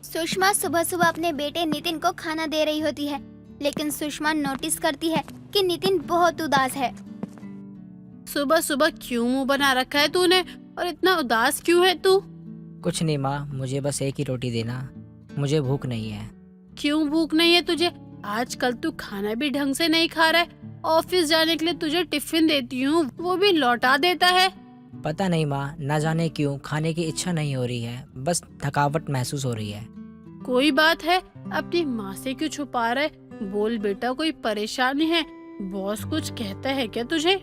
सुषमा सुबह सुबह अपने बेटे नितिन को खाना दे रही होती है, लेकिन सुषमा नोटिस करती है कि नितिन बहुत उदास है। सुबह सुबह क्यों मुंह बना रखा है तूने, और इतना उदास क्यों है तू? कुछ नहीं माँ, मुझे बस एक ही रोटी देना, मुझे भूख नहीं है। क्यों भूख नहीं है तुझे? आजकल तू खाना भी ढंग से नहीं खा रहा है। ऑफिस जाने के लिए तुझे टिफिन देती हूँ, वो भी लौटा देता है। पता नहीं माँ, न जाने क्यों खाने की इच्छा नहीं हो रही है, बस थकावट महसूस हो रही है। कोई बात है, अपनी माँ से क्यों छुपा रहा है? बोल बेटा, कोई परेशानी है? बॉस कुछ कहता है क्या तुझे?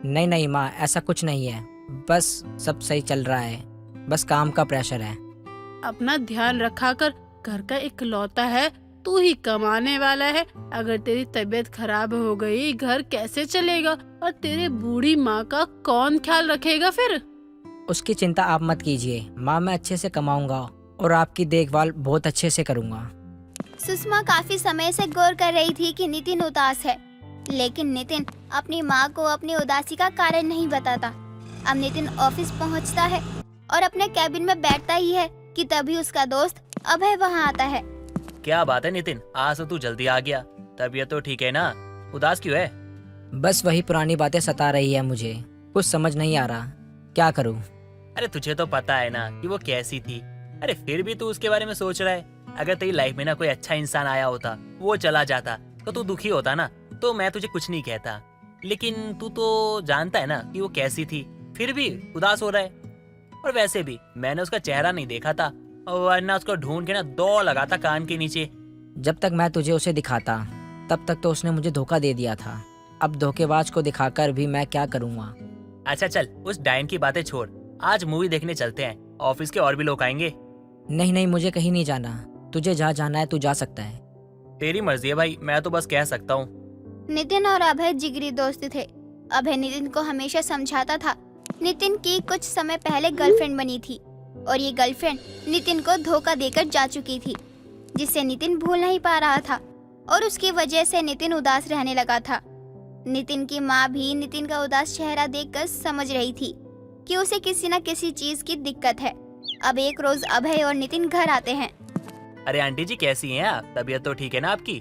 नहीं नहीं माँ, ऐसा कुछ नहीं है, बस सब सही चल रहा है, बस काम का प्रेशर है। अपना ध्यान रखा कर, घर का इकलौता है, तू ही कमाने वाला है। अगर तेरी तबीयत खराब हो गई, घर कैसे चलेगा? और तेरे बूढ़ी माँ का कौन ख्याल रखेगा फिर? उसकी चिंता आप मत कीजिए माँ, मैं अच्छे से कमाऊंगा और आपकी देखभाल बहुत अच्छे से करूंगा। सुषमा काफी समय से गौर कर रही थी कि नितिन उदास है, लेकिन नितिन अपनी माँ को अपनी उदासी का कारण नहीं बताता। अब नितिन ऑफिस पहुँचता है और अपने कैबिन में बैठता ही है कि तभी उसका दोस्त अभय वहाँ आता है। क्या बात है नितिन, आज तो तू जल्दी आ गया। तबीयत तो ठीक है ना? उदास क्यों है? बस वही पुरानी बातें सता रही है मुझे, कुछ समझ नहीं आ रहा, क्या करूं? अरे तुझे तो पता है ना कि वो कैसी थी। अरे फिर भी तू उसके बारे में सोच रहा है। अगर तेरी लाइफ में ना कोई अच्छा इंसान आया होता, वो चला जाता, तो तू दुखी होता ना। तो मैं तुझे कुछ नहीं कहता, लेकिन तू तो जानता है ना कि वो कैसी थी, फिर भी उदास हो रहा है। और वैसे भी मैंने उसका चेहरा नहीं देखा था, वरना उसको ढूंढ के ना दौड़ लगाता कान के नीचे। जब तक मैं तुझे उसे दिखाता तब तक तो उसने मुझे धोखा दे दिया था, अब धोखेबाज को दिखाकर भी मैं क्या करूँगा? अच्छा चल, उस डायन की बातें छोड़, आज मूवी देखने चलते हैं। ऑफिस के और भी लोग आएंगे। नहीं नहीं, मुझे कहीं नहीं जाना, तुझे जहाँ जाना है तू जा सकता है। तेरी मर्जी है भाई, मैं तो बस कह सकता हूँ। नितिन और अभय जिगरी दोस्त थे। अभय नितिन को हमेशा समझाता था। नितिन की कुछ समय पहले गर्लफ्रेंड बनी थी और ये गर्लफ्रेंड नितिन को धोखा देकर जा चुकी थी, जिसे नितिन भूल नहीं पा रहा था और उसकी वजह से नितिन उदास रहने लगा था। नितिन की माँ भी नितिन का उदास चेहरा देखकर समझ रही थी कि उसे किसी न किसी चीज की दिक्कत है। अब एक रोज अभय और नितिन घर आते हैं। अरे आंटी जी, कैसी हैं आप? तबीयत तो ठीक है ना आपकी?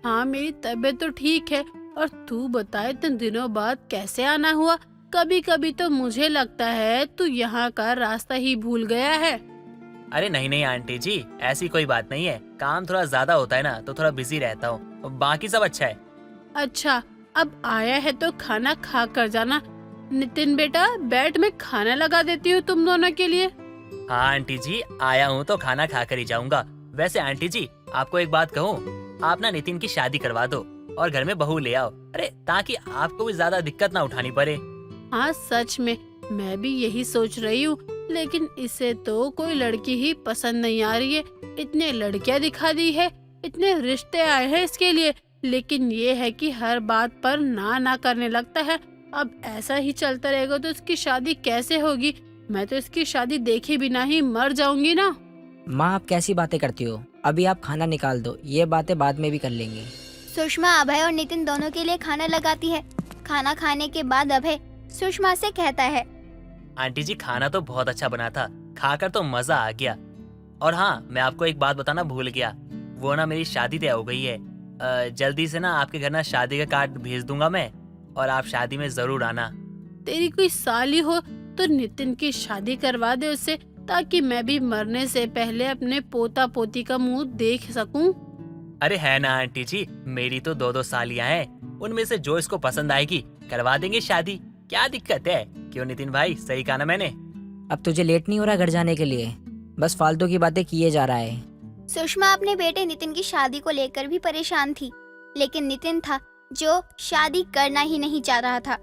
हाँ, मेरी तबीयत तो ठीक है। और तू बता, इतने दिनों बाद कैसे आना हुआ? कभी कभी तो मुझे लगता है तू यहाँ का रास्ता ही भूल गया है। अरे नहीं नहीं आंटी जी, ऐसी कोई बात नहीं है। काम थोड़ा ज्यादा होता है ना, तो थोड़ा बिजी रहता हूँ, बाकी सब अच्छा है। अच्छा, अब आया है तो खाना खा कर जाना। नितिन बेटा, बैठ, में खाना लगा देती हूँ तुम दोनों के लिए। हाँ आंटी जी, आया हूँ तो खाना खा कर ही जाऊंगा। वैसे आंटी जी, आपको एक बात कहूँ, आप ना नितिन की शादी करवा दो और घर में बहू ले आओ। अरे ताकि आपको भी ज्यादा दिक्कत ना उठानी पड़े। हाँ सच में, मैं भी यही सोच रही हूँ, लेकिन इसे तो कोई लड़की ही पसंद नहीं आ रही है। इतने लड़कियाँ दिखा दी है, इतने रिश्ते आए हैं इसके लिए, लेकिन ये है कि हर बात पर ना करने लगता है। अब ऐसा ही चलता रहेगा तो इसकी शादी कैसे होगी? मैं तो इसकी शादी देखे बिना ही मर जाऊंगी ना। माँ, आप कैसी बातें करती हो? अभी आप खाना निकाल दो, ये बातें बाद में भी कर लेंगे। सुषमा अभय और नितिन दोनों के लिए खाना लगाती है। खाना खाने के बाद अभय सुषमा से कहता है, आंटी जी खाना तो बहुत अच्छा बना था, खाकर तो मजा आ गया। और हाँ, मैं आपको एक बात बताना भूल गया, वो ना मेरी शादी तय हो गई है। जल्दी से ना आपके घर ना शादी का कार्ड भेज दूंगा मैं, और आप शादी में जरूर आना। तेरी कोई साली हो तो नितिन की शादी करवा दे उससे, ताकि मैं भी मरने से पहले अपने पोता पोती का मुंह देख सकूं। अरे है ना आंटी जी, मेरी तो दो सालियां हैं, उनमें से जो इसको पसंद आएगी करवा देंगे शादी। क्या दिक्कत है? क्यों नितिन भाई, सही कहा ना मैंने? अब तुझे लेट नहीं हो रहा घर जाने के लिए? बस फालतू की बातें किए जा रहा है। सुषमा अपने बेटे नितिन की शादी को लेकर भी परेशान थी, लेकिन नितिन था जो शादी करना ही नहीं चाह रहा था।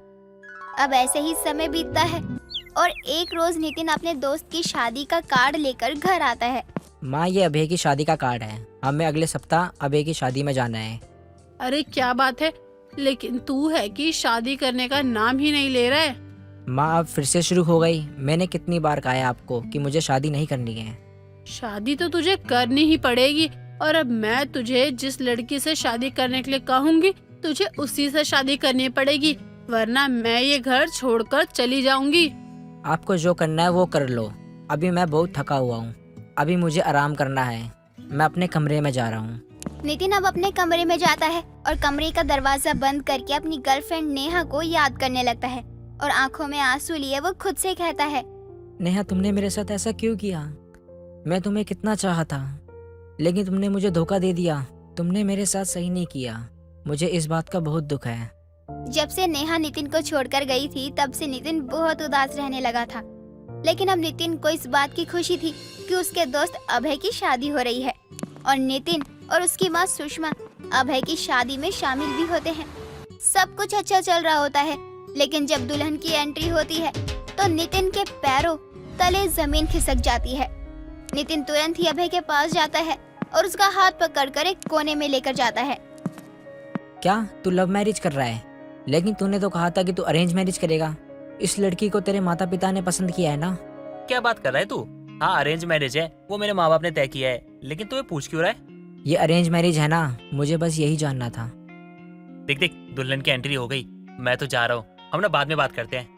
अब ऐसे ही समय बीतता है और एक रोज नितिन अपने दोस्त की शादी का कार्ड लेकर घर आता है। माँ, ये अभय की शादी का कार्ड है, हमें अगले सप्ताह अभय की शादी में जाना है। अरे क्या बात है, लेकिन तू है कि शादी करने का नाम ही नहीं ले रहा है। माँ, अब फिर से शुरू हो गई। मैंने कितनी बार कहा है आपको कि मुझे शादी नहीं करनी है। शादी तो तुझे करनी ही पड़ेगी, और अब मैं तुझे जिस लड़की से शादी करने के लिए कहूँगी, तुझे उसी से शादी करनी पड़ेगी, वरना मैं ये घर छोड़कर चली जाऊंगी। आपको जो करना है वो कर लो, अभी मैं बहुत थका हुआ हूँ। अभी मुझे आराम करना है। मैं अपने कमरे में जा रहा हूँ। नितिन अब अपने कमरे में जाता है और कमरे का दरवाजा बंद करके अपनी गर्लफ्रेंड नेहा को याद करने लगता है और आंखों में आंसू लिए वो खुद से कहता है, नेहा, तुमने मेरे साथ ऐसा क्यों किया? मैं तुम्हें कितना चाहा था, लेकिन तुमने मुझे धोखा दे दिया। तुमने मेरे साथ सही नहीं किया। मुझे इस बात का बहुत दुख है। जब से नेहा नितिन को छोड़कर गई थी तब से नितिन बहुत उदास रहने लगा था। लेकिन अब नितिन को इस बात की खुशी थी कि उसके दोस्त अभय की शादी हो रही है और नितिन और उसकी माँ सुषमा अभय की शादी में शामिल भी होते हैं। सब कुछ अच्छा चल रहा होता है, लेकिन जब दुल्हन की एंट्री होती है तो नितिन के पैरों तले जमीन खिसक जाती है। नितिन तुरंत ही अभय के पास जाता है और उसका हाथ पकड़कर एक कोने में लेकर जाता है। क्या तू लव मैरिज कर रहा है? लेकिन तूने तो कहा था कि तू अरेंज मैरिज करेगा। इस लड़की को तेरे माता पिता ने पसंद किया है ना? क्या बात कर रहा है तू? हाँ, अरेंज मैरिज है, वो मेरे माँ बाप ने तय किया है, लेकिन तुम्हें पूछ क्यों रहा है? ये अरेंज मैरिज है ना? मुझे बस यही जानना था। देख देख, दुल्हन की एंट्री हो गई। मैं तो जा रहा हूँ, हम ना बाद में बात करते हैं।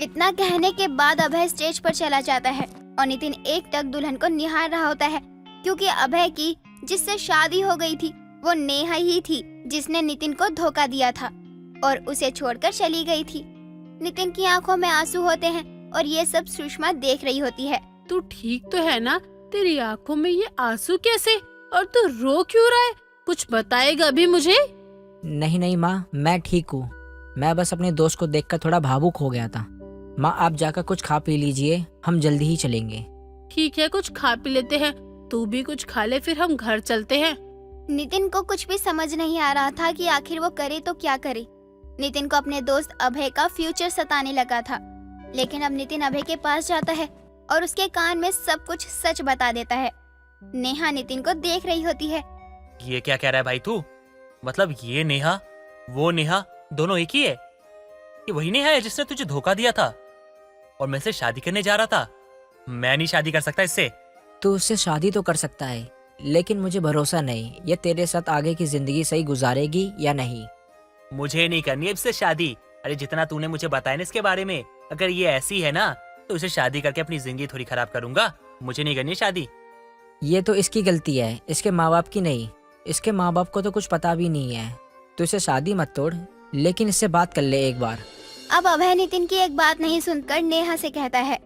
इतना कहने के बाद अभय स्टेज पर चला जाता है और नितिन एकटक दुल्हन को निहार रहा होता है, क्योंकि अभय की जिससे शादी हो गई थी वो नेहा ही थी जिसने नितिन को धोखा दिया था और उसे छोड़कर चली गई थी। नितिन की आंखों में आंसू होते हैं और ये सब सुषमा देख रही होती है। तू ठीक तो है ना? तेरी आंखों में ये आंसू कैसे? और तू रो क्यों रहा है? कुछ बताएगा भी मुझे? नहीं नहीं माँ, मैं ठीक हूँ। मैं बस अपने दोस्त को देखकर थोड़ा भावुक हो गया था। माँ, आप जाकर कुछ खा पी लीजिए, हम जल्दी ही चलेंगे। ठीक है, कुछ खा पी लेते हैं। तू भी कुछ खा ले, फिर हम घर चलते हैं। नितिन को कुछ भी समझ नहीं आ रहा था कि आखिर वो करे तो क्या करे। नितिन को अपने दोस्त अभय का फ्यूचर सताने लगा था, लेकिन अब नितिन अभय के पास जाता है और उसके कान में सब कुछ सच बता देता है। नेहा नितिन को देख रही होती है। ये क्या कह रहा है भाई तू? मतलब ये नेहा, वो नेहा, दोनों एक ही है? ये वही नेहा है जिसने तुझे धोखा दिया था और मैं से शादी करने जा रहा था? मैं नहीं शादी कर सकता इससे। तू उससे शादी तो कर सकता है, लेकिन मुझे भरोसा नहीं ये तेरे साथ आगे की जिंदगी सही गुजारेगी या नहीं। मुझे नहीं करनी है इससे शादी। अरे जितना तूने मुझे बताया ना इसके बारे में, अगर ये ऐसी है ना तो इसे शादी करके अपनी जिंदगी थोड़ी खराब करूंगा। मुझे नहीं करनी है शादी। ये तो इसकी गलती है, इसके माँ बाप की नहीं। इसके माँ बाप को तो कुछ पता भी नहीं है। तो इसे शादी मत तोड़, लेकिन इससे बात कर ले एक बार। अब अभय नितिन की एक बात नहीं सुनकर नेहा से कहता है,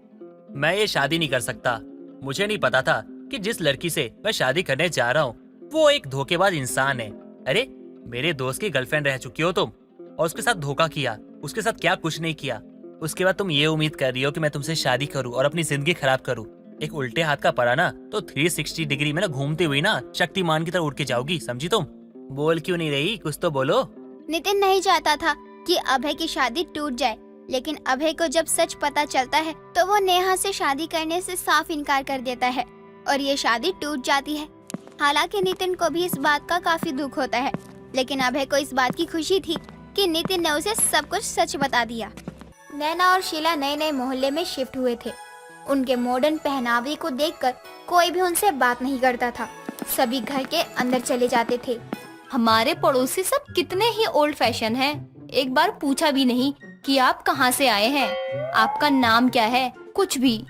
मैं ये शादी नहीं कर सकता। मुझे नहीं पता था कि जिस लड़की से मैं शादी करने जा रहा हूँ वो एक धोखेबाज इंसान है। अरे मेरे दोस्त की गर्लफ्रेंड रह चुकी हो तुम और उसके साथ धोखा किया। उसके साथ क्या कुछ नहीं किया। उसके बाद तुम ये उम्मीद कर रही हो कि मैं तुमसे शादी करूँ और अपनी जिंदगी खराब करूँ। एक उल्टे हाथ का पड़ा ना तो 360 डिग्री में ना घूमती हुई ना शक्तिमान की तरह उड़ के जाओगी, समझी तुम? बोल क्यों नहीं रही? कुछ तो बोलो। नितिन नहीं चाहता था कि अभय की शादी टूट जाए, लेकिन अभय को जब सच पता चलता है तो वो नेहा से शादी करने से साफ इनकार कर देता है और ये शादी टूट जाती है। हालांकि नितिन को भी इस बात का काफी दुख होता है, लेकिन अभय को इस बात की खुशी थी कि नितिन ने उसे सब कुछ सच बता दिया। नैना और शीला नए नए मोहल्ले में शिफ्ट हुए थे। उनके मॉडर्न पहनावे को देखकर कोई भी उनसे बात नहीं करता था। सभी घर के अंदर चले जाते थे। हमारे पड़ोसी सब कितने ही ओल्ड फैशन हैं। एक बार पूछा भी नहीं कि आप कहाँ से आए हैं, आपका नाम क्या है, कुछ भी।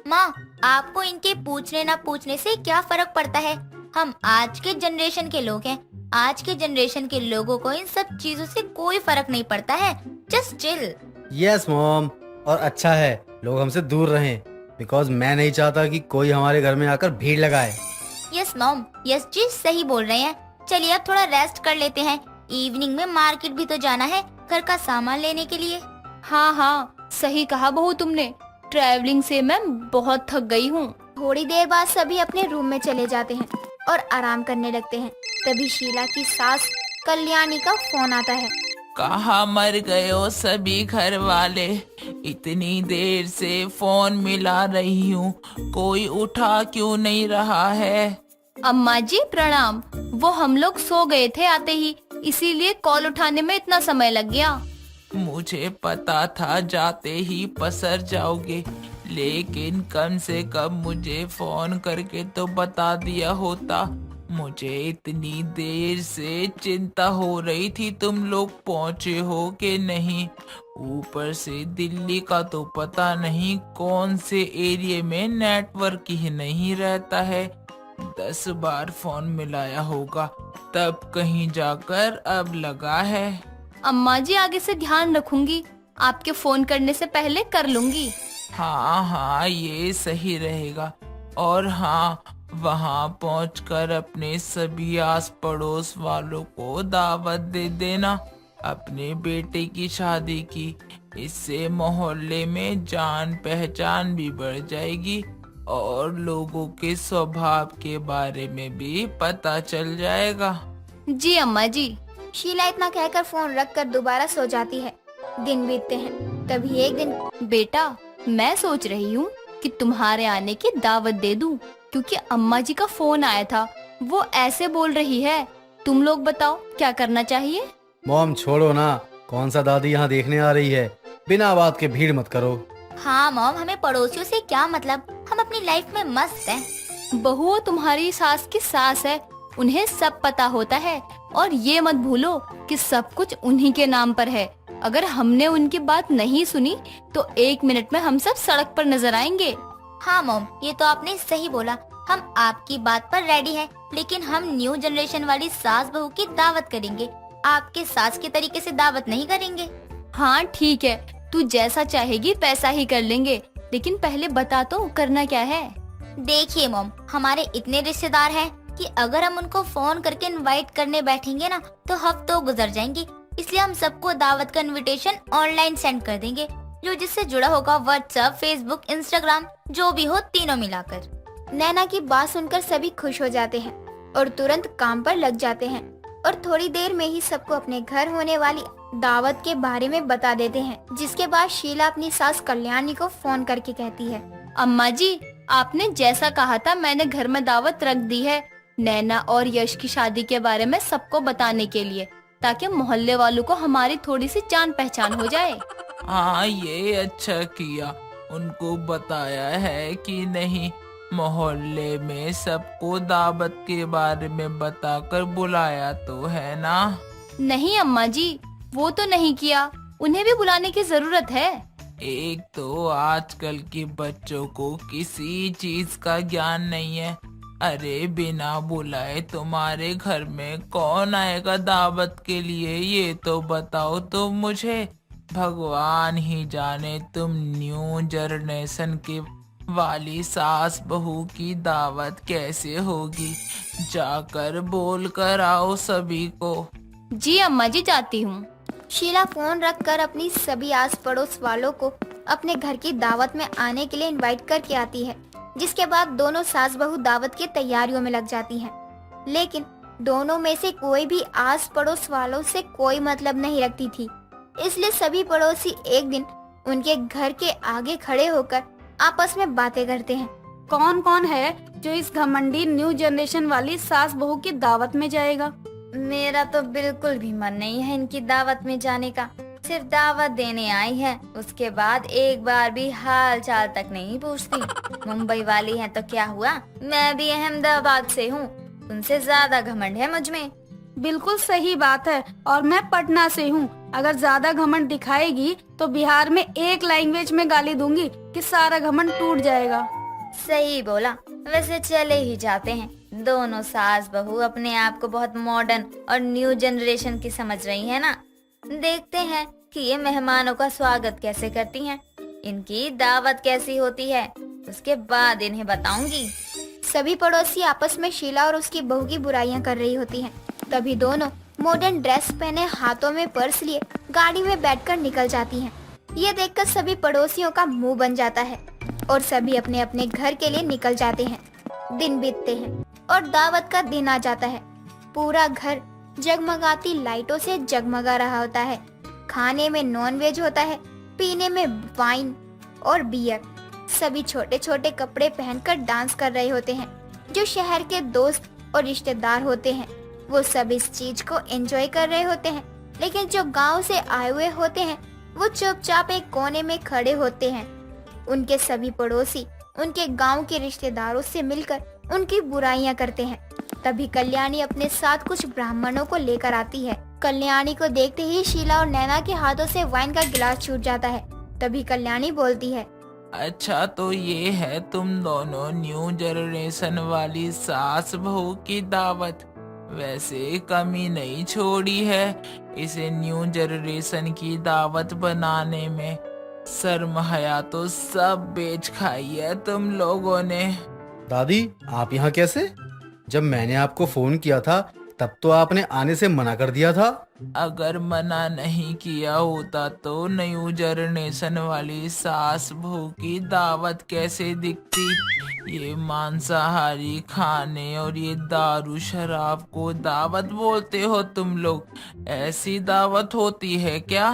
माँ, आपको इनके पूछने ना पूछने से क्या फर्क पड़ता है? हम आज के जनरेशन के लोग हैं। आज के जनरेशन के लोगों को इन सब चीजों से कोई फर्क नहीं पड़ता है। Just chill. यस मॉम, और अच्छा है लोग हमसे दूर रहें, बिकॉज मैं नहीं चाहता कि कोई हमारे घर में आकर भीड़ लगाए। यस मॉम, यस जी सही बोल रहे हैं। चलिए अब थोड़ा रेस्ट कर लेते हैं। इवनिंग में मार्केट भी तो जाना है घर का सामान लेने के लिए। हाँ हाँ, सही कहा बहू तुमने। ट्रैवलिंग से मैं बहुत थक गई हूँ। थोड़ी देर बाद सभी अपने रूम में चले जाते हैं और आराम करने लगते हैं। तभी शीला की सास कल्याणी का फोन आता है। कहाँ मर गए हो सभी घर वाले? इतनी देर से फोन मिला रही हूँ, कोई उठा क्यों नहीं रहा है? अम्मा जी प्रणाम। वो हम लोग सो गए थे आते ही, इसीलिए कॉल उठाने में इतना समय लग गया। मुझे पता था जाते ही पसर जाओगे, लेकिन कम से कम मुझे फोन करके तो बता दिया होता। मुझे इतनी देर से चिंता हो रही थी तुम लोग पहुंचे हो कि नहीं। ऊपर से दिल्ली का तो पता नहीं कौन से एरिया में नेटवर्क ही नहीं रहता है। 10 बार फोन मिलाया होगा तब कहीं जाकर अब लगा है। अम्मा जी आगे से ध्यान रखूंगी, आपके फोन करने से पहले कर लूंगी। हाँ ये सही रहेगा। और हाँ, वहाँ पहुंचकर अपने सभी आस पड़ोस वालों को दावत दे देना अपने बेटे की शादी की। इससे मोहल्ले में जान पहचान भी बढ़ जाएगी और लोगों के स्वभाव के बारे में भी पता चल जाएगा। जी अम्मा जी। शीला इतना कहकर फोन रखकर दोबारा सो जाती है। दिन बीतते हैं। तभी एक दिन बेटा, मैं सोच रही हूँ कि तुम्हारे आने की दावत दे दूं, क्योंकि अम्मा जी का फोन आया था। वो ऐसे बोल रही है। तुम लोग बताओ क्या करना चाहिए? मॉम छोड़ो ना, कौन सा दादी यहाँ देखने आ रही है, बिना बात के भीड़ मत करो। हाँ मॉम, हमें पड़ोसियों से क्या मतलब, हम अपनी लाइफ में मस्त हैं। बहू तुम्हारी सास की सास है, उन्हें सब पता होता है। और ये मत भूलो कि सब कुछ उन्हीं के नाम पर है। अगर हमने उनकी बात नहीं सुनी तो 1 मिनट में हम सब सड़क पर नजर आएंगे। हाँ मॉम, ये तो आपने सही बोला। हम आपकी बात पर रेडी हैं, लेकिन हम न्यू जनरेशन वाली सास बहू की दावत करेंगे, आपके सास के तरीके से दावत नहीं करेंगे। हाँ ठीक है, तू जैसा चाहेगी वैसा ही कर लेंगे, लेकिन पहले बता तो करना क्या है। देखिए मॉम, हमारे इतने रिश्तेदार हैं कि अगर हम उनको फोन करके इनवाइट करने बैठेंगे ना तो हफ्तों गुजर जाएंगे। इसलिए हम सबको दावत का इनविटेशन ऑनलाइन सेंड कर देंगे, जो जिससे जुड़ा होगा व्हाट्सएप, फेसबुक, इंस्टाग्राम, जो भी हो तीनों मिलाकर। नैना की बात सुनकर सभी खुश हो जाते हैं और तुरंत काम पर लग जाते हैं और थोड़ी देर में ही सबको अपने घर होने वाली दावत के बारे में बता देते हैं। जिसके बाद शीला अपनी सास कल्याणी को फोन करके कहती है, अम्मा जी, आपने जैसा कहा था मैंने घर में दावत रख दी है नैना और यश की शादी के बारे में सबको बताने के लिए, ताकि मोहल्ले वालों को हमारी थोड़ी सी जान पहचान हो जाए। हाँ ये अच्छा किया, उनको बताया है कि नहीं। मोहल्ले में सबको दावत के बारे में बताकर बुलाया तो है ना? नहीं अम्मा जी, वो तो नहीं किया, उन्हें भी बुलाने की जरूरत है। एक तो आजकल के बच्चों को किसी चीज का ज्ञान नहीं है। अरे बिना बुलाए तुम्हारे घर में कौन आएगा दावत के लिए, ये तो बताओ तो मुझे। भगवान ही जाने तुम न्यू जनरेशन के वाली सास बहू की दावत कैसे होगी। जाकर बोल कर आओ सभी को। जी अम्मा जी, जाती हूँ। शीला फोन रखकर अपनी सभी आस पड़ोस वालों को अपने घर की दावत में आने के लिए इनवाइट करके आती है। जिसके बाद दोनों सास बहू दावत की तैयारियों में लग जाती हैं। लेकिन दोनों में से कोई भी आस पड़ोस वालों से कोई मतलब नहीं रखती थी। इसलिए सभी पड़ोसी एक दिन उनके घर के आगे खड़े होकर आपस में बातें करते हैं। कौन कौन है जो इस घमंडी न्यू जनरेशन वाली सास बहू की दावत में जाएगा? मेरा तो बिल्कुल भी मन नहीं है इनकी दावत में जाने का। सिर्फ दावत देने आई है, उसके बाद एक बार भी हाल चाल तक नहीं पूछती। मुंबई वाली है तो क्या हुआ, मैं भी अहमदाबाद से हूँ, उनसे ज्यादा घमंड है मुझ में। बिल्कुल सही बात है, और मैं पटना से हूँ। अगर ज्यादा घमंड दिखाएगी तो बिहार में एक लैंग्वेज में गाली दूंगी कि सारा घमंड टूट जाएगा। सही बोला। वैसे चले ही जाते हैं। दोनों सास बहू अपने आप को बहुत मॉडर्न और न्यू जनरेशन की समझ रही है ना। देखते हैं कि ये मेहमानों का स्वागत कैसे करती हैं, इनकी दावत कैसी होती है, उसके बाद इन्हें बताऊंगी। सभी पड़ोसी आपस में शीला और उसकी बहू की बुराइयां कर रही होती हैं। तभी दोनों मॉडर्न ड्रेस पहने, हाथों में पर्स लिए गाड़ी में बैठकर निकल जाती हैं। ये देखकर सभी पड़ोसियों का मुंह बन जाता है और सभी अपने अपने घर के लिए निकल जाते हैं। दिन बीतते हैं और दावत का दिन आ जाता है। पूरा घर जगमगाती लाइटों से जगमगा रहा होता है। खाने में नॉनवेज होता है, पीने में वाइन और बियर। सभी छोटे छोटे कपड़े पहनकर डांस कर रहे होते हैं। जो शहर के दोस्त और रिश्तेदार होते हैं वो सब इस चीज को एंजॉय कर रहे होते हैं, लेकिन जो गांव से आए हुए होते हैं वो चुपचाप एक कोने में खड़े होते हैं। उनके सभी पड़ोसी उनके गांव के रिश्तेदारों से मिलकर उनकी बुराइयां करते हैं। तभी कल्याणी अपने साथ कुछ ब्राह्मणों को लेकर आती है। कल्याणी को देखते ही शीला और नैना के हाथों से वाइन का गिलास छूट जाता है। तभी कल्याणी बोलती है, अच्छा तो ये है तुम दोनों न्यू जनरेशन वाली सास बहू की दावत। वैसे कमी नहीं छोड़ी है इसे न्यू जनरेशन की दावत बनाने में। शर्म हया तो सब बेच खाई है तुम लोगों ने। दादी आप यहाँ कैसे? जब मैंने आपको फोन किया था तब तो आपने आने से मना कर दिया था। अगर मना नहीं किया होता तो न्यू जनरेशन वाली सास बहू की दावत कैसे दिखती। ये मांसाहारी खाने और ये दारू शराब को दावत बोलते हो तुम लोग? ऐसी दावत होती है क्या?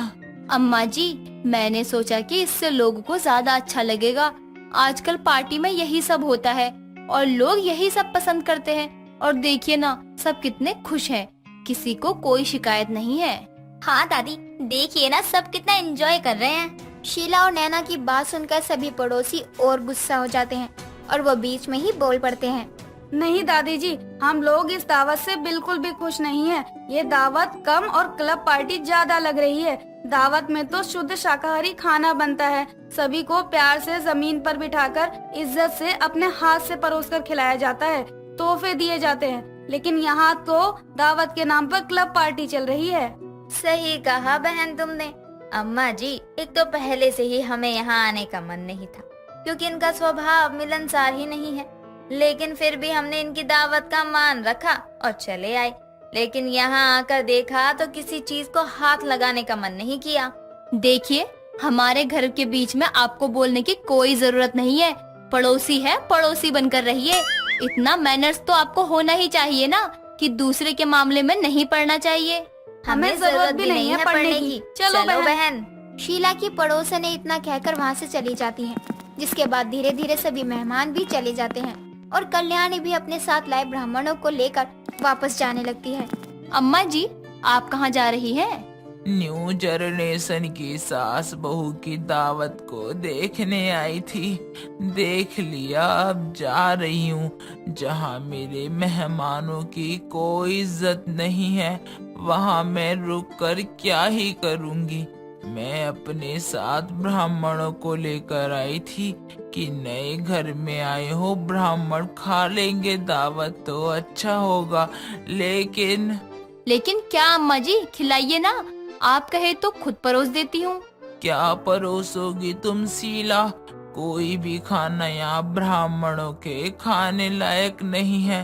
अम्मा जी, मैंने सोचा कि इससे लोगों को ज्यादा अच्छा लगेगा। आजकल पार्टी में यही सब होता है और लोग यही सब पसंद करते हैं। और देखिए ना, सब कितने खुश हैं, किसी को कोई शिकायत नहीं है। हाँ दादी, देखिए ना सब कितना एंजॉय कर रहे हैं। शीला और नैना की बात सुनकर सभी पड़ोसी और गुस्सा हो जाते हैं और वो बीच में ही बोल पड़ते हैं, नहीं दादी जी, हम लोग इस दावत से बिल्कुल भी खुश नहीं है। ये दावत कम और क्लब पार्टी ज्यादा लग रही है। दावत में तो शुद्ध शाकाहारी खाना बनता है। सभी को प्यार से जमीन पर बिठाकर इज्जत से अपने हाथ से परोसकर खिलाया जाता है, तोहफे दिए जाते हैं। लेकिन यहाँ तो दावत के नाम पर क्लब पार्टी चल रही है। सही कहा बहन तुमने। अम्मा जी, एक तो पहले से ही हमें यहाँ आने का मन नहीं था क्योंकि इनका स्वभाव मिलनसार ही नहीं है। लेकिन फिर भी हमने इनकी दावत का मान रखा और चले आए। लेकिन यहाँ आकर देखा तो किसी चीज को हाथ लगाने का मन नहीं किया। देखिए, हमारे घर के बीच में आपको बोलने की कोई जरूरत नहीं है। पड़ोसी है, पड़ोसी बनकर रहिए। इतना मैनर्स तो आपको होना ही चाहिए ना कि दूसरे के मामले में नहीं पड़ना चाहिए। हमें जरूरत भी नहीं है पढ़ने की। चलो बहन। शीला की पड़ोसन ने इतना कहकर वहाँ से चली जाती हैं, जिसके बाद धीरे धीरे सभी मेहमान भी चले जाते हैं और कल्याणी भी अपने साथ लाए ब्राह्मणों को लेकर वापस जाने लगती है। अम्मा जी, आप कहाँ जा रही हैं? न्यू जनरेशन की सास बहू की दावत को देखने आई थी। देख लिया, अब जा रही हूँ। जहाँ मेरे मेहमानों की कोई इज्जत नहीं है वहाँ मैं रुक कर क्या ही करूँगी। मैं अपने साथ ब्राह्मणों को लेकर आई थी कि नए घर में आए हो ब्राह्मण खा लेंगे दावत तो अच्छा होगा। लेकिन क्या अम्मा जी, खिलाइए ना। आप कहे तो खुद परोस देती हूँ। क्या परोसोगी तुम शीला? कोई भी खाना यहाँ ब्राह्मणों के खाने लायक नहीं है।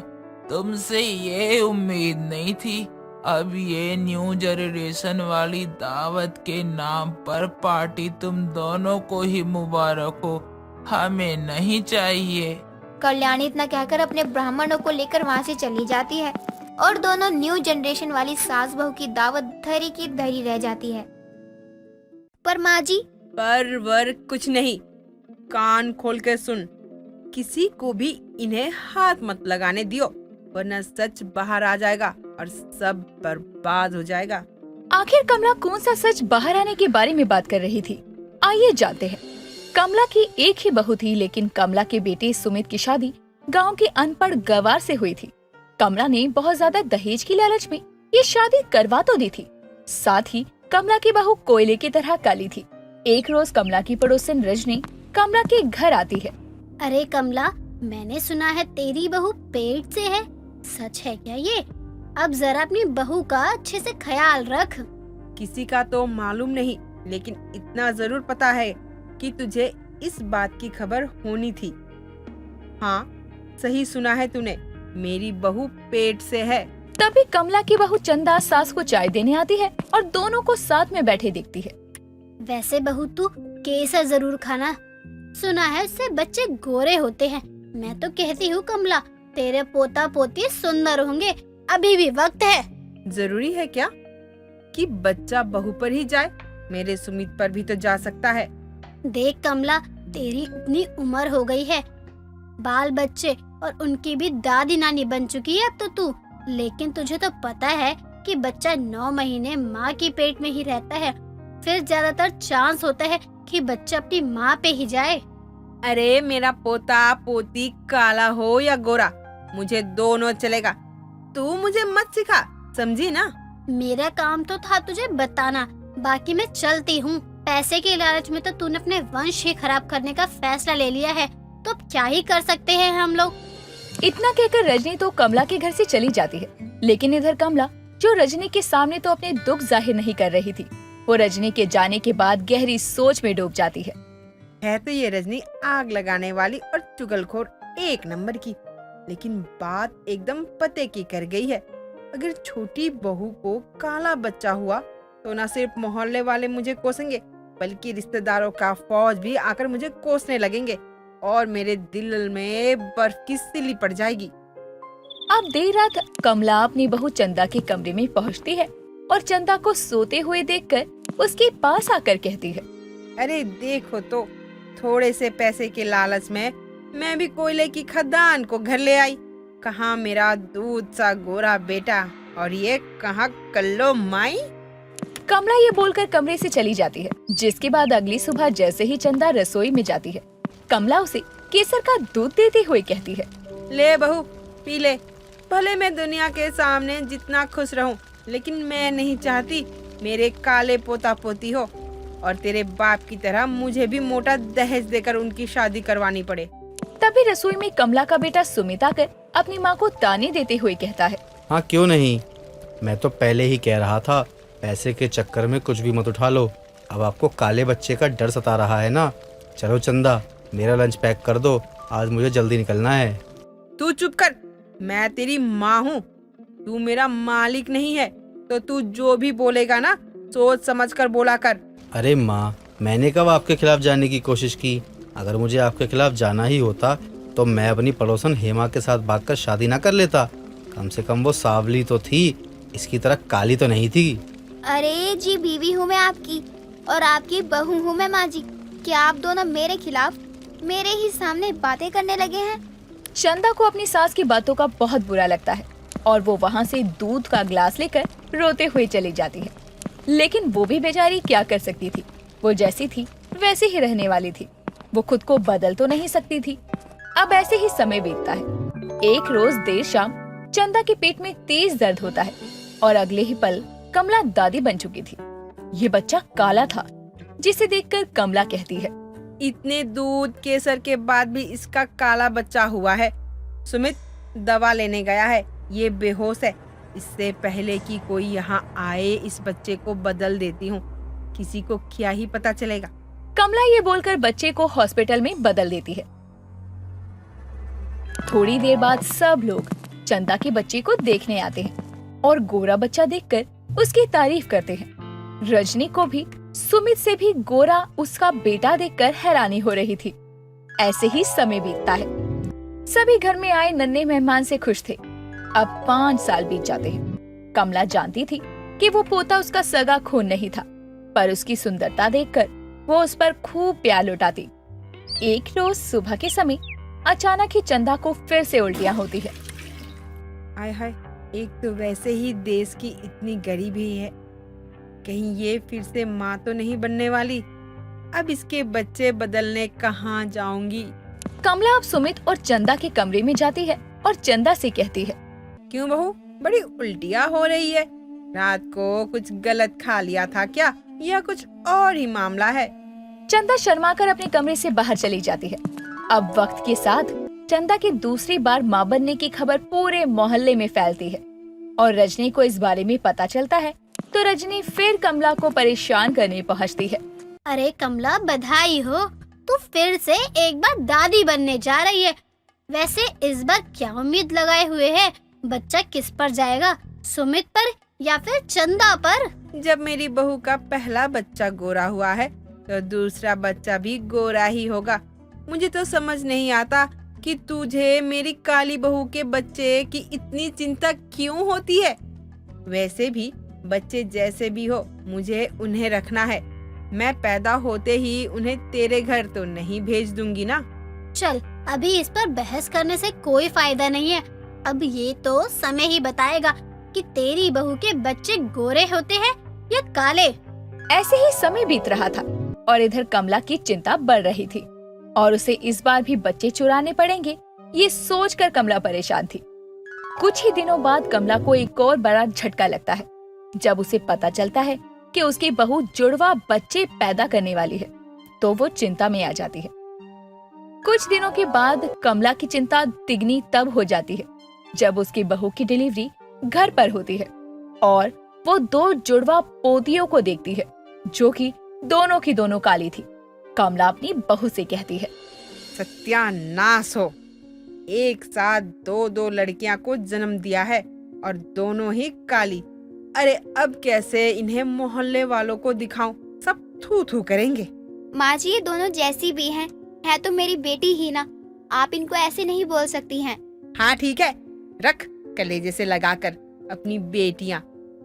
तुमसे ये उम्मीद नहीं थी। अब ये न्यू जनरेशन वाली दावत के नाम पर पार्टी तुम दोनों को ही मुबारक हो, हमें नहीं चाहिए। कल्याणी इतना कहकर अपने ब्राह्मणों को लेकर वहाँ से चली जाती है और दोनों न्यू जनरेशन वाली सास बहू की दावत धरी की धरी रह जाती है। पर माँ जी, पर वर कुछ नहीं, कान खोल कर सुन। किसी को भी इन्हें हाथ मत लगाने दियो, वरना सच बाहर आ जाएगा और सब बर्बाद हो जाएगा। आखिर कमला कौन सा सच बाहर आने के बारे में बात कर रही थी? आइए जानते हैं। कमला की एक ही बहू थी, लेकिन कमला के बेटे सुमित की शादी गांव के अनपढ़ गवार से हुई थी। कमला ने बहुत ज्यादा दहेज की लालच में ये शादी करवा तो दी थी। साथ ही कमला की बहू कोयले की तरह काली थी। एक रोज कमला की पड़ोसन रजनी कमला के घर आती है। अरे कमला, मैंने सुना है तेरी बहू पेट से है, सच है क्या ये? अब जरा अपनी बहू का अच्छे से ख्याल रख। किसी का तो मालूम नहीं, लेकिन इतना जरूर पता है कि तुझे इस बात की खबर होनी थी। हाँ, सही सुना है तूने, मेरी बहू पेट से है। तभी कमला की बहू चंदा सास को चाय देने आती है और दोनों को साथ में बैठे देखती है। वैसे बहू तू केसर जरूर खाना, सुना है उससे बच्चे गोरे होते हैं। मैं तो कहती हूँ कमला, तेरे पोता पोती सुंदर होंगे, अभी भी वक्त है। जरूरी है क्या कि बच्चा बहू पर ही जाए? मेरे सुमित पर भी तो जा सकता है। देख कमला, तेरी इतनी उम्र हो गई है, बाल बच्चे और उनकी भी दादी नानी बन चुकी है अब तो तू। लेकिन तुझे तो पता है कि बच्चा 9 महीने माँ के पेट में ही रहता है, फिर ज्यादातर चांस होता है कि बच्चा अपनी माँ पे ही जाए। अरे मेरा पोता पोती काला हो या गोरा, मुझे दोनों चलेगा। तू मुझे मत सिखा, समझी ना? मेरा काम तो था तुझे बताना, बाकी मैं चलती हूँ। पैसे के लालच में तो तूने अपने वंश ही खराब करने का फैसला ले लिया है, तो अब क्या ही कर सकते हैं हम लोग। इतना कहकर रजनी तो कमला के घर से चली जाती है, लेकिन इधर कमला जो रजनी के सामने तो अपने दुख जाहिर नहीं कर रही थी, वो रजनी के जाने के बाद गहरी सोच में डूब जाती है तो ये रजनी आग लगाने वाली और चुगलखोर एक नंबर की, लेकिन बात एकदम पते की कर गई है। अगर छोटी बहू को काला बच्चा हुआ तो न सिर्फ मोहल्ले वाले मुझे कोसेंगे, बल्कि रिश्तेदारों का फौज भी आकर मुझे कोसने लगेंगे और मेरे दिल में बर्फ की सिल्ली पड़ जाएगी। अब देर रात कमला अपनी बहू चंदा के कमरे में पहुंचती है और चंदा को सोते हुए देखकर उसके पास आकर कहती है, अरे देखो तो, थोड़े से पैसे के लालच में मैं भी कोयले की खदान को घर ले आई। कहाँ मेरा दूध सा गोरा बेटा और ये कहाँ कल्लो माई। कमला ये बोलकर कमरे से चली जाती है, जिसके बाद अगली सुबह जैसे ही चंदा रसोई में जाती है, कमला उसे केसर का दूध देते हुए कहती है, ले बहू पी ले। भले मैं दुनिया के सामने जितना खुश रहूं, लेकिन मैं नहीं चाहती मेरे काले पोता पोती हो और तेरे बाप की तरह मुझे भी मोटा दहेज देकर उनकी शादी करवानी पड़े। तभी रसोई में कमला का बेटा सुमित आकर अपनी माँ को ताने देते हुए कहता है, हाँ क्यों नहीं, मैं तो पहले ही कह रहा था पैसे के चक्कर में कुछ भी मत उठा लो। अब आपको काले बच्चे का डर सता रहा है ना। चलो चंदा, मेरा लंच पैक कर दो, आज मुझे जल्दी निकलना है। तू चुप कर, मैं तेरी माँ हूँ, तू मेरा मालिक नहीं है, तो तू जो भी बोलेगा ना सोच समझ कर बोला कर। अरे माँ, मैंने कब आपके खिलाफ जाने की कोशिश की? अगर मुझे आपके खिलाफ जाना ही होता तो मैं अपनी पड़ोसन हेमा के साथ भागकर शादी ना कर लेता। कम से कम वो सांवली तो थी, इसकी तरह काली तो नहीं थी। अरे जी, बीवी हूँ मैं आपकी और आपकी बहू हूँ मैं माँ जी। क्या आप दोनों मेरे खिलाफ मेरे ही सामने बातें करने लगे हैं? चंदा को अपनी सास की बातों का बहुत बुरा लगता है और वो वहाँ से दूध का ग्लास लेकर रोते हुए चली जाती है। लेकिन वो भी बेचारी क्या कर सकती थी, वो जैसी थी वैसे ही रहने वाली थी, वो खुद को बदल तो नहीं सकती थी। अब ऐसे ही समय बीतता है। एक रोज देर शाम चंदा के पेट में तेज दर्द होता है और अगले ही पल कमला दादी बन चुकी थी। ये बच्चा काला था, जिसे देखकर कमला कहती है, इतने दूध केसर के बाद भी इसका काला बच्चा हुआ है। सुमित दवा लेने गया है, ये बेहोश है। इससे पहले कि कोई यहाँ आए इस बच्चे को बदल देती हूँ, किसी को क्या ही पता चलेगा। कमला ये बोलकर बच्चे को हॉस्पिटल में बदल देती है। थोड़ी देर बाद सब लोग चंदा के बच्चे को देखने आते हैं और गोरा बच्चा देखकर उसकी तारीफ करते हैं। रजनी को भी सुमित से भी गोरा उसका बेटा देखकर हैरानी हो रही थी। ऐसे ही समय बीतता है। सभी घर में आए नन्हे मेहमान से खुश थे। अब 5 साल बीत जाते हैं। कमला जानती थी कि वो पोता उसका सगा खून नहीं था, पर उसकी सुंदरता देखकर वो उस पर खूब प्यार लुटाती। एक रोज सुबह के समय अचानक ही चंदा को फिर से उल्टियां होती है। हाय हाय, एक तो वैसे ही देश की इतनी गरीबी है, कहीं ये फिर से माँ तो नहीं बनने वाली। अब इसके बच्चे बदलने कहाँ जाऊंगी। कमला अब सुमित और चंदा के कमरे में जाती है और चंदा से कहती है, क्यों बहू, बड़ी उल्टियाँ हो रही है? रात को कुछ गलत खा लिया था क्या, या कुछ और ही मामला है? चंदा शर्माकर अपने कमरे से बाहर चली जाती है। अब वक्त के साथ चंदा की दूसरी बार माँ बनने की खबर पूरे मोहल्ले में फैलती है और रजनी को इस बारे में पता चलता है तो रजनी फिर कमला को परेशान करने पहुँचती है। अरे कमला, बधाई हो, तू फिर से एक बार दादी बनने जा रही है। वैसे इस बार क्या उम्मीद लगाए हुए है? बच्चा किस पर जाएगा, सुमित पर या फिर चंदा पर? जब मेरी बहू का पहला बच्चा गोरा हुआ है तो दूसरा बच्चा भी गोरा ही होगा। मुझे तो समझ नहीं आता कि तुझे मेरी काली बहू के बच्चे की इतनी चिंता क्यों होती है। वैसे भी बच्चे जैसे भी हो, मुझे उन्हें रखना है। मैं पैदा होते ही उन्हें तेरे घर तो नहीं भेज दूंगी ना। चल, अभी इस पर बहस करने से कोई फायदा नहीं है। अब ये तो समय ही बताएगा कि तेरी बहू के बच्चे गोरे होते हैं या काले। ऐसे ही समय बीत रहा था और इधर कमला की चिंता बढ़ रही थी और उसे इस बार भी बच्चे चुराने पड़ेंगे, ये सोचकर कमला परेशान थी। कुछ ही दिनों बाद कमला को एक और बड़ा झटका लगता है जब उसे पता चलता है कि उसकी बहू जुड़वा बच्चे पैदा करने वाली है, तो वो चिंता में आ जाती है। कुछ दिनों के बाद कमला की चिंता तिगनी तब हो जाती है जब उसकी बहू की डिलीवरी घर पर होती है और वो 2 जुड़वा पोतियों को देखती है जो कि दोनों की दोनों काली थी। कमला अपनी बहू से कहती है, सत्यानाश हो, एक साथ 2 लड़कियां को जन्म दिया है और दोनों ही काली। अरे अब कैसे इन्हें मोहल्ले वालों को दिखाऊं, सब थू थू करेंगे। माँ जी, ये दोनों जैसी भी हैं, है तो मेरी बेटी ही ना, आप इनको ऐसे नहीं बोल सकती हैं। हाँ ठीक है, रख कलेजे से लगाकर अपनी बेटियां,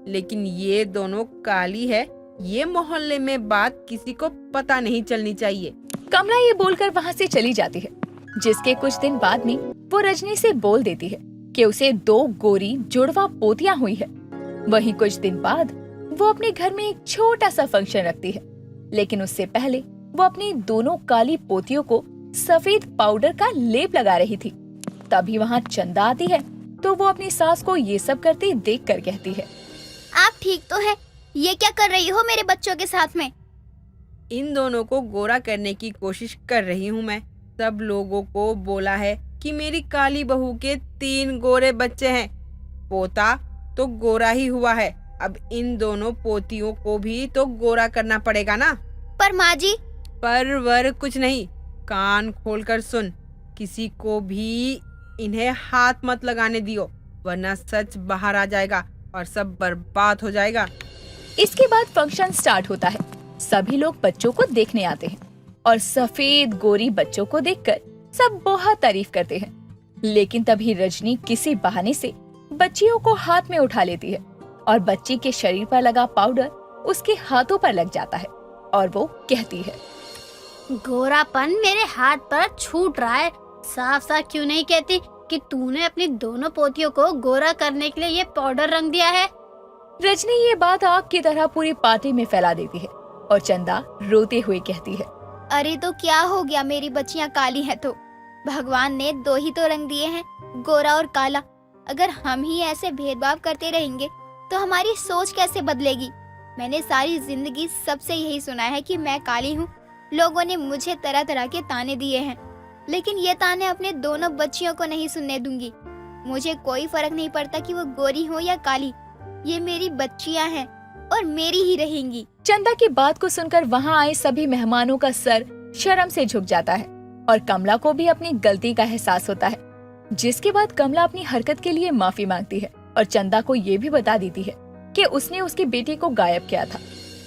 लेकिन ये दोनों काली है, ये मोहल्ले में बात किसी को पता नहीं चलनी चाहिए। कमला ये बोलकर वहाँ से चली जाती है, जिसके कुछ दिन बाद में वो रजनी से बोल देती है कि उसे 2 गोरी जुड़वा पोतियां हुई है। वहीं कुछ दिन बाद वो अपने घर में एक छोटा सा फंक्शन रखती है, लेकिन उससे पहले वो अपनी दोनों काली पोतियों को सफेद पाउडर का लेप लगा रही थी। तभी वहाँ चंदा आती है, तो वो अपनी सास को ये सब करते देखकर कहती है, आप ठीक तो है, ये क्या कर रही हो मेरे बच्चों के साथ में? इन दोनों को गोरा करने की कोशिश कर रही हूँ मैं। सब लोगों को बोला है कि मेरी काली बहू के 3 गोरे बच्चे हैं, पोता तो गोरा ही हुआ है, अब इन दोनों पोतियों को भी तो गोरा करना पड़ेगा ना। पर माँ जी, पर वर कुछ नहीं, कान खोलकर सुन, किसी को भी इन्हें हाथ मत लगाने दियो, वरना सच बाहर आ जाएगा और सब बर्बाद हो जाएगा। इसके बाद फंक्शन स्टार्ट होता है। सभी लोग बच्चों को देखने आते हैं और सफेद गोरी बच्चों को देखकर सब बहुत तारीफ करते हैं। लेकिन तभी रजनी किसी बहाने से बच्चियों को हाथ में उठा लेती है और बच्ची के शरीर पर लगा पाउडर उसके हाथों पर लग जाता है और वो कहती है, गोरापन मेरे हाथ पर छूट रहा है, साफ साफ क्यों नहीं कहती कि तूने अपनी दोनों पोतियों को गोरा करने के लिए ये पाउडर रंग दिया है। रजनी ये बात आग की तरह पूरी पार्टी में फैला देती है और चंदा रोते हुए कहती है, अरे तो क्या हो गया, मेरी बच्चियां काली हैं तो भगवान ने 2 ही तो रंग दिए हैं, गोरा और काला। अगर हम ही ऐसे भेदभाव करते रहेंगे तो हमारी सोच कैसे बदलेगी? मैंने सारी जिंदगी सबसे यही सुना है कि मैं काली हूँ। लोगों ने मुझे तरह तरह के ताने दिए हैं, लेकिन ये ताने अपने दोनों बच्चियों को नहीं सुनने दूंगी। मुझे कोई फर्क नहीं पड़ता कि वो गोरी हो या काली, ये मेरी बच्चियां हैं और मेरी ही रहेंगी। चंदा की बात को सुनकर वहाँ आए सभी मेहमानों का सर शर्म से झुक जाता है और कमला को भी अपनी गलती का एहसास होता है, जिसके बाद कमला अपनी हरकत के लिए माफी मांगती है और चंदा को ये भी बता देती है कि उसने उसकी बेटी को गायब किया था।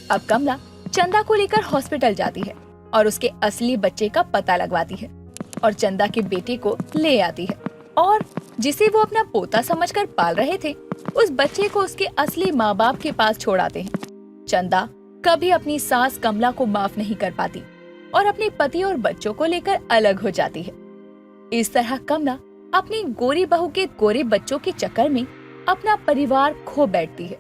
अब कमला चंदा को लेकर हॉस्पिटल जाती है और उसके असली बच्चे का पता लगवाती है और चंदा के बेटे को ले आती है और जिसे वो अपना पोता समझकर पाल रहे थे, उस बच्चे को उसके असली माँ बाप के पास छोड़ आते हैं। चंदा कभी अपनी सास कमला को माफ नहीं कर पाती और अपने पति और बच्चों को लेकर अलग हो जाती है। इस तरह कमला अपनी गोरी बहू के गोरे बच्चों के चक्कर में अपना परिवार खो बैठती है।